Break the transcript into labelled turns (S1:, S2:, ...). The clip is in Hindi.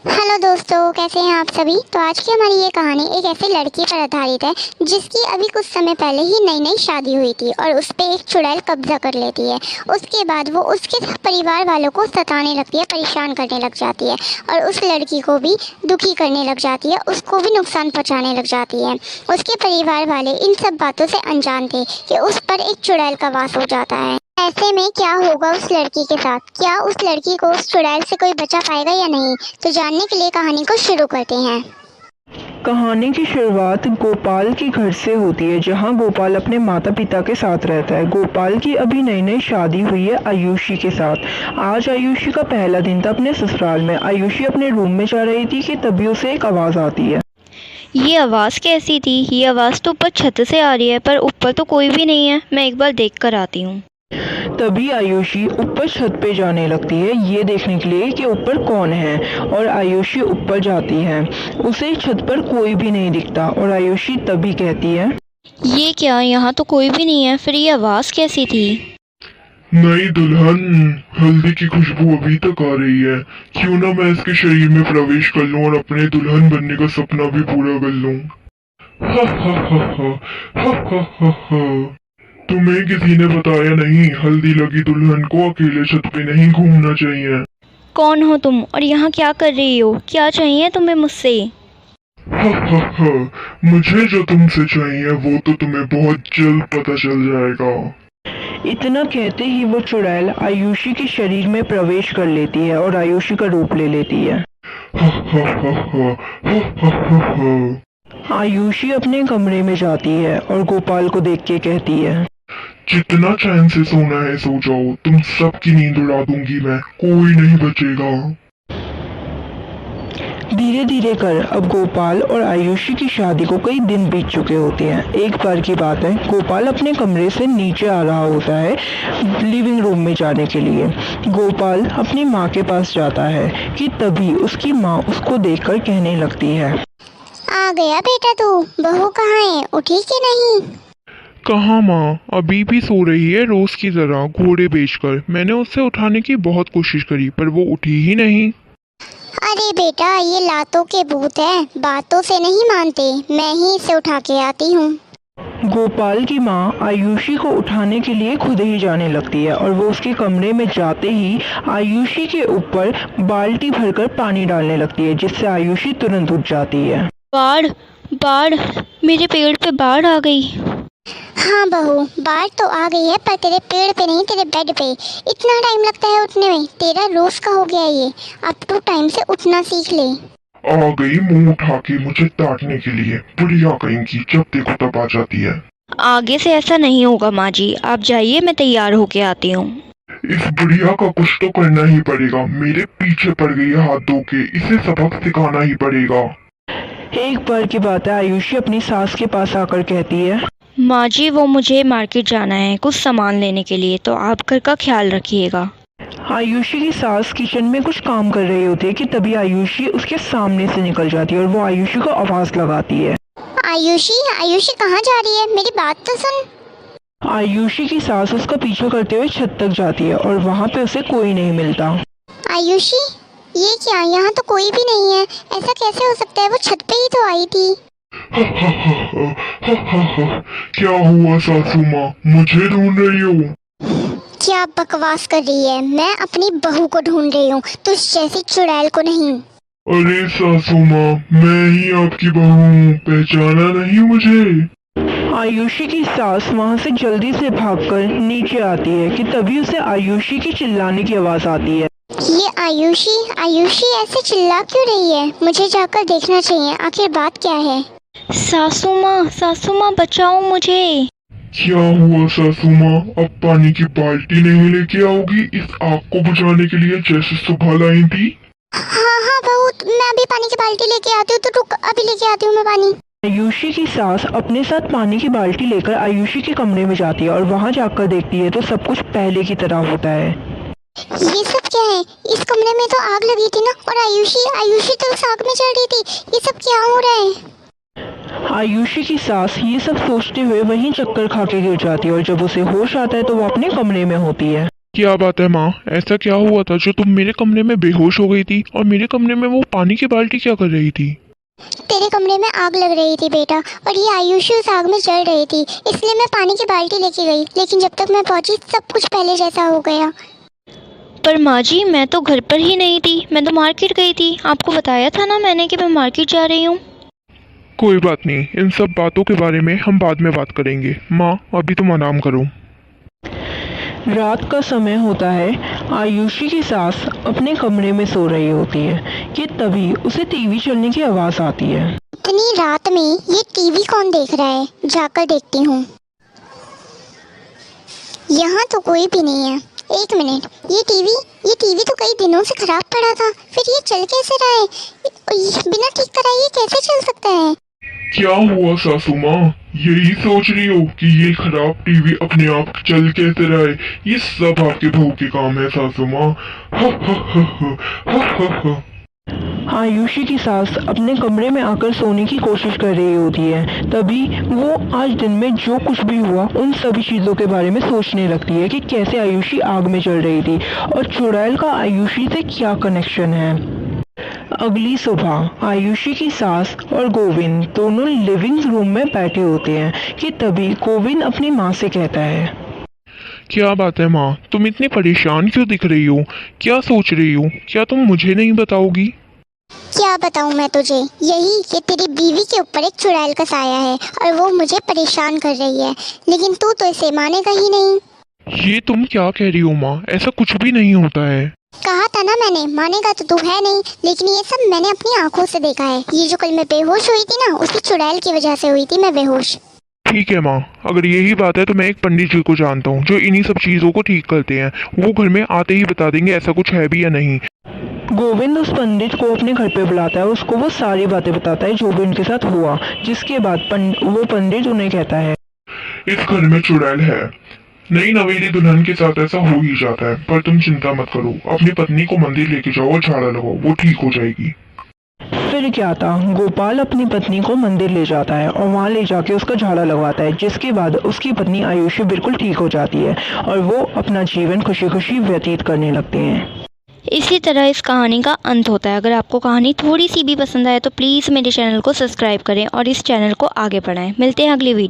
S1: हेलो दोस्तों, कैसे हैं आप सभी। तो आज की हमारी ये कहानी एक ऐसे लड़की पर आधारित है जिसकी अभी कुछ समय पहले ही नई नई शादी हुई थी और उस पर एक चुड़ैल कब्जा कर लेती है। उसके बाद वो उसके परिवार वालों को सताने लगती है, परेशान करने लग जाती है और उस लड़की को भी दुखी करने लग जाती है, उसको भी नुकसान पहुँचाने लग जाती है। उसके परिवार वाले इन सब बातों से अनजान थे कि उस पर एक चुड़ैल का वास हो जाता है। ऐसे में क्या होगा उस लड़की के साथ, क्या उस लड़की को उस चुड़ैल से कोई बचा पाएगा या नहीं, तो जानने के लिए कहानी को शुरू करते हैं।
S2: कहानी की शुरुआत गोपाल के घर से होती है, जहां गोपाल अपने माता पिता के साथ रहता है। गोपाल की अभी नई नई शादी हुई है आयुषी के साथ। आज आयुषी का पहला दिन था अपने ससुराल में। आयुषी अपने रूम में जा रही थी कि तभी उसे एक आवाज़ आती है।
S3: ये आवाज़ कैसी थी? ये आवाज़ तो ऊपर छत से आ रही है, पर ऊपर तो कोई भी नहीं है। मैं एक बार देख कर आती हूँ।
S2: तभी आयुषी ऊपर छत पे जाने लगती है ये देखने के लिए कि ऊपर कौन है, और आयुषी ऊपर जाती है। उसे छत पर कोई भी नहीं दिखता और आयुषी तभी कहती है,
S3: ये क्या, यहाँ तो कोई भी नहीं है। फिर ये आवाज़ कैसी थी?
S4: नई दुल्हन, हल्दी की खुशबू अभी तक आ रही है। क्यों ना मैं इसके शरीर में प्रवेश कर लूं और अपने दुल्हन बनने का सपना भी पूरा कर लूं। हा हा हा हा हा हा हा हा। तुम्हें किसी ने बताया नहीं, हल्दी लगी दुल्हन को अकेले छत पे नहीं घूमना चाहिए।
S3: कौन हो तुम और यहाँ क्या कर रही हो? क्या चाहिए तुम्हें मुझसे?
S4: हा हा हा। मुझे जो तुमसे चाहिए वो तो तुम्हें बहुत जल्द पता चल जाएगा।
S2: इतना कहते ही वो चुड़ैल आयुषी के शरीर में प्रवेश कर लेती है और आयुषी का रूप ले लेती है।
S4: हा हा हा हा हा हा हा हा।
S2: आयुषी अपने कमरे में जाती है और गोपाल को देख के कहती है,
S4: जितना चैन से सोना है सो जाओ, तुम सबकी नींद उड़ा दूंगी मैं, कोई नहीं बचेगा।
S2: धीरे धीरे कर अब गोपाल और आयुषी की शादी को कई दिन बीत चुके होते हैं। एक बार की बात है, गोपाल अपने कमरे से नीचे आ रहा होता है लिविंग रूम में जाने के लिए। गोपाल अपनी माँ के पास जाता है कि तभी उसकी माँ उसको देखकर कहने लगती है,
S1: आ गया बेटा तू, बहू कहाँ है, उठी कि नहीं।
S4: कहाँ माँ, अभी भी सो रही है रोज की तरह घोड़े बेचकर। मैंने उसे उठाने की बहुत कोशिश करी पर वो उठी ही नहीं।
S1: अरे बेटा, ये लातों के भूत है, बातों से नहीं मानते, मैं ही इसे उठा के आती हूँ।
S2: गोपाल की माँ आयुषी को उठाने के लिए खुद ही जाने लगती है और वो उसके कमरे में जाते ही आयुषी के ऊपर बाल्टी भरकर पानी डालने लगती है, जिससे आयुषी तुरंत उठ जाती है।
S3: बाढ़, बाढ़, मेरे पेड़ पे बाढ़ आ गई।
S1: हाँ बहू, बाढ़ तो आ गई है, पर तेरे पेड़ पे नहीं, तेरे बेड पे। इतना टाइम लगता है उठने में, तेरा रोज का हो गया ये। अब तू टाइम से उठना सीख ले।
S4: आ गई मुंह उठा के मुझे ताड़ने के लिए, बुढ़िया कहेंगी, जब देखो तब आ जाती है।
S3: आगे से ऐसा नहीं होगा माँ जी, आप जाइए, मैं तैयार होके आती हूँ।
S4: इस बुढ़िया का कुछ तो करना ही पड़ेगा। मेरे पीछे पड़ गई है हाथ धो के, इसे सबक सिखाना ही पड़ेगा।
S2: एक बार की बात है, आयुषी अपनी सास के पास आकर कहती है,
S3: माँ जी, वो मुझे मार्केट जाना है कुछ सामान लेने के लिए, तो आप घर का ख्याल रखिएगा।
S2: आयुषी की सास किचन में कुछ काम कर रही होती है कि तभी आयुषी उसके सामने से निकल जाती है और वो आयुषी को आवाज लगाती है,
S1: आयुषी, आयुषी कहाँ जा रही है, मेरी बात तो सुन।
S2: आयुषी की सास उसका पीछा करते हुए छत तक जाती है और वहाँ पे उसे कोई नहीं मिलता।
S1: आयुषी, ये क्या, यहाँ तो कोई भी नहीं है, ऐसा कैसे हो सकता है, वो छत पे ही तो आई थी।
S4: हा हा हा हा हा हा। क्या हुआ सासू माँ, मुझे ढूंढ रही हो?
S1: क्या बकवास कर रही है, मैं अपनी बहू को ढूंढ रही हूँ, तुझ जैसी चुड़ैल को नहीं।
S4: अरे सासू माँ, मैं ही आपकी बहू हूँ, पहचाना नहीं मुझे?
S2: आयुषी की सास वहाँ से जल्दी से भागकर नीचे आती है कि तभी उसे आयुषी की चिल्लाने की आवाज आती है।
S1: ये आयुषी, आयुषी ऐसे चिल्ला क्यों रही है, मुझे जाकर देखना चाहिए, आखिर बात क्या है।
S3: सासू माँ बचाओ मुझे।
S4: क्या हुआ सासू माँ, अब पानी की बाल्टी नहीं लेके आओगी इस आग को बुझाने के लिए जैसे सुबह लाई थी?
S1: हाँ हाँ बहू, मैं अभी पानी की बाल्टी लेके आती हूँ, तो रुक, अभी लेके आती हूँ मैं पानी।
S2: आयुषी की सास अपने साथ पानी की बाल्टी लेकर आयुषी के कमरे में जाती है और वहाँ जाकर देखती है तो सब कुछ पहले की तरह होता है।
S1: ये सब क्या है, इस कमरे में तो आग लगी थी ना, और आयुषी तो उस आग में चढ़ रही थी, ये सब क्या हो रहा है।
S2: आयुषी की सास ये सब सोचते हुए वहीं चक्कर खा के गिर जाती है और जब उसे होश आता है तो वो अपने कमरे में होती है।
S4: क्या बात है माँ, ऐसा क्या हुआ था जो तुम मेरे कमरे में बेहोश हो गई थी और मेरे कमरे में वो पानी की बाल्टी क्या कर रही थी?
S1: तेरे कमरे में आग लग रही थी बेटा, और ये आयुषी उस आग में जल रही थी, इसलिए मैं पानी की बाल्टी लेके गई, लेकिन जब तक मैं पहुंची सब कुछ पहले जैसा हो गया।
S3: पर माँ जी, मैं तो घर पर ही नहीं थी, मैं तो मार्केट गई थी। आपको बताया था ना मैंने कि मैं मार्केट जा रही हूँ।
S4: कोई बात नहीं, इन सब बातों के बारे में हम बाद में बात करेंगे। माँ, अभी तुम आराम करो।
S2: रात का समय होता है। आयुषी की सास अपने कमरे में सो रही होती है कि तभी उसे टीवी चलने की आवाज़ आती है।
S1: इतनी रात में ये टीवी कौन देख रहा है, जाकर देखती हूँ। यहाँ तो कोई भी नहीं है। एक मिनट, ये टीवी तो कई दिनों से खराब पड़ा था, फिर ये चल कैसे रहा है? बिना ठीक कराए ये कैसे चल सकता है?
S4: क्या हुआ सासू माँ, यही सोच रही हो कि ये खराब टीवी अपने आप चल कैसे रहा है? ये सब आपके बहू के काम है सासू माँ। हा हा हा हा हा हा।
S2: आयुषी की सास अपने कमरे में आकर सोने की कोशिश कर रही होती है। तभी वो आज दिन में जो कुछ भी हुआ उन सभी चीज़ों के बारे में सोचने लगती है कि कैसे आयुषी आग में चल रही थी और चुड़ैल का आयुषी से क्या कनेक्शन है। अगली सुबह आयुषी की सास और गोविंद दोनों लिविंग रूम में बैठे होते हैं कि तभी गोविंद अपनी माँ से कहता है,
S4: क्या बात है माँ, तुम इतनी परेशान क्यों दिख रही हो? क्या सोच रही हो? क्या तुम मुझे नहीं बताओगी?
S1: क्या बताऊँ मैं तुझे, यही कि तेरी बीवी के ऊपर एक चुड़ैल का साया है और वो मुझे परेशान कर रही है, लेकिन तू तो इसे मानेगा ही नहीं।
S4: ये तुम क्या कह रही हो माँ? ऐसा कुछ भी नहीं होता है।
S1: कहा था ना मैंने, मानेगा तो तू है नहीं, लेकिन ये सब मैंने अपनी आंखों से देखा है। ये जो कल मैं बेहोश हुई थी ना, उसकी चुड़ैल की वजह से हुई थी मैं बेहोश।
S4: ठीक है माँ, अगर यही बात है तो मैं एक पंडित जी को जानता हूँ जो इन्हीं सब चीज़ों को ठीक करते हैं। वो घर में आते ही बता देंगे ऐसा कुछ है भी या नहीं।
S2: गोविंद उस पंडित को अपने घर पे बुलाता है, उसको वो सारी बातें बताता है जो भी उनके साथ हुआ। जिसके बाद वो पंडित उन्हें कहता है,
S4: इस घर में चुड़ैल है। नई नवेली दुल्हन के साथ ऐसा हो ही जाता है, पर तुम चिंता मत करो। अपनी पत्नी को मंदिर लेके जाओ और झाड़ा लगाओ, वो ठीक हो जाएगी।
S2: फिर क्या था, गोपाल अपनी पत्नी को मंदिर ले जाता है और वहाँ ले जाके उसका झाड़ा लगवाता है। जिसके बाद उसकी पत्नी आयुषी बिल्कुल ठीक हो जाती है और वो अपना जीवन खुशी खुशी व्यतीत करने लगते हैं।
S3: इसी तरह इस कहानी का अंत होता है। अगर आपको कहानी थोड़ी सी भी पसंद आए तो प्लीज़ मेरे चैनल को सब्सक्राइब करें और इस चैनल को आगे बढ़ाएं। मिलते हैं अगली वीडियो।